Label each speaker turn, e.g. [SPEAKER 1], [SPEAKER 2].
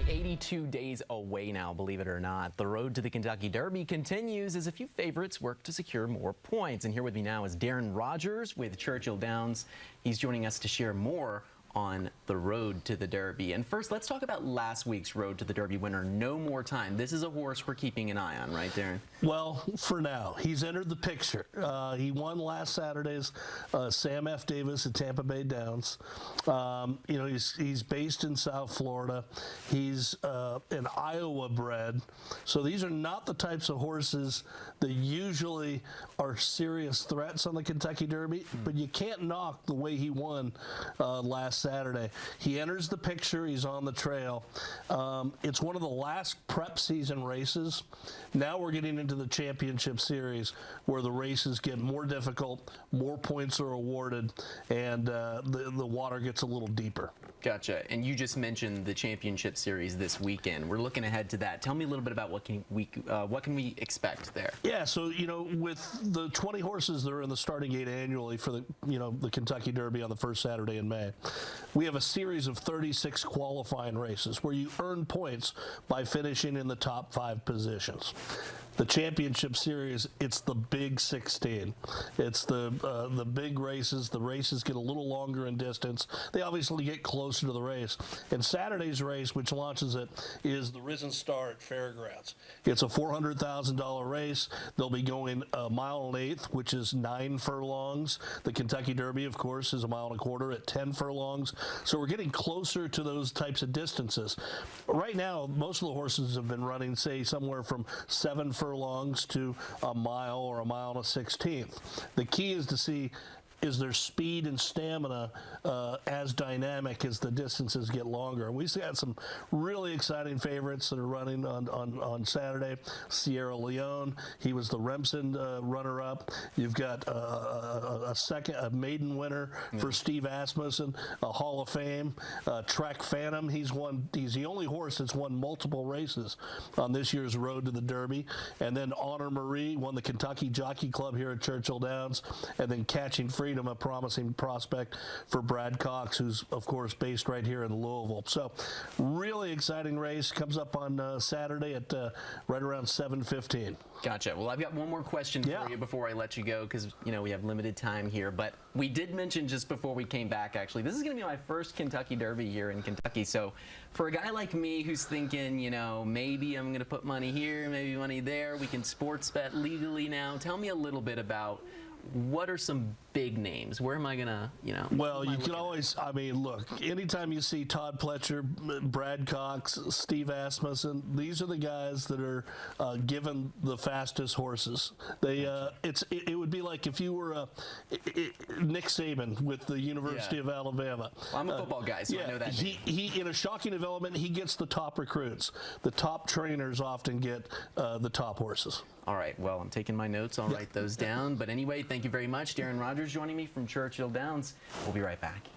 [SPEAKER 1] 82 days away now, believe it or not. The road to the Kentucky Derby continues as a few favorites work to secure more points. And here with me now is Darren Rogers with Churchill Downs. He's joining us to share more on the road to the Derby. And first, let's talk about last week's road to the Derby winner, No More Time. This is a horse we're keeping an eye on, right, Darren?
[SPEAKER 2] Well, for now, he's entered the picture. He won last Saturday's Sam F. Davis at Tampa Bay Downs. You know, he's based in South Florida. He's an Iowa bred. So these are not the types of horses that usually are serious threats on the Kentucky Derby, but you can't knock the way he won last Saturday. He enters the picture. He's on the trail. It's one of the last prep season races. Now we're getting into the championship series where the races get more difficult, more points are awarded, and the water gets a little deeper.
[SPEAKER 1] Gotcha. And you just mentioned the championship series this weekend. We're looking ahead to that. Tell me a little bit about what can we expect there?
[SPEAKER 2] Yeah, so you know, with the 20 horses that are in the starting gate annually for the Kentucky Derby on the first Saturday in May, we have a series of 36 qualifying races where you earn points by finishing in the top 5 positions. The championship series, it's the big 16. It's the big races. The races get a little longer in distance. They obviously get closer to the race. And Saturday's race, which launches it, is the Risen Star at Fairgrounds. It's a $400,000 race. They'll be going a mile and 1/8, which is 9 furlongs. The Kentucky Derby, of course, is a mile and a quarter at 10 furlongs. So we're getting closer to those types of distances. Right now, most of the horses have been running, say, somewhere from 7 furlongs to a mile or a mile and a 16th. The key is to see, is their speed and stamina as dynamic as the distances get longer. And we've got some really exciting favorites that are running on Saturday. Sierra Leone, he was the Remsen runner-up. You've got a maiden winner for Steve Asmussen, a Hall of Fame. Trek Phantom, he's the only horse that's won multiple races on this year's road to the Derby. And then Honor Marie won the Kentucky Jockey Club here at Churchill Downs. And then Catching Freedom, a promising prospect for Brad Cox, who's of course based right here in Louisville. So really exciting race. Comes up on Saturday at right around 7:15.
[SPEAKER 1] Gotcha. Well, I've got one more question for you before I let you go, because you know we have limited time here. But we did mention just before we came back, actually, this is going to be my first Kentucky Derby here in Kentucky. So for a guy like me who's thinking, you know, maybe I'm going to put money here, maybe money there, we can sports bet legally now. Tell me a little bit about what are some big names? Where am I gonna, you know?
[SPEAKER 2] Well, you can always, I mean, look, anytime you see Todd Pletcher, Brad Cox, Steve Asmussen, these are the guys that are given the fastest horses. They, it would be like if you were Nick Saban with the University of Alabama.
[SPEAKER 1] Well, I'm a football guy, so I know that.
[SPEAKER 2] He in a shocking development, he gets the top recruits. The top trainers often get the top horses.
[SPEAKER 1] All right, well, I'm taking my notes. I'll write those down. But anyway, thank you very much. Darren Rogers joining me from Churchill Downs. We'll be right back.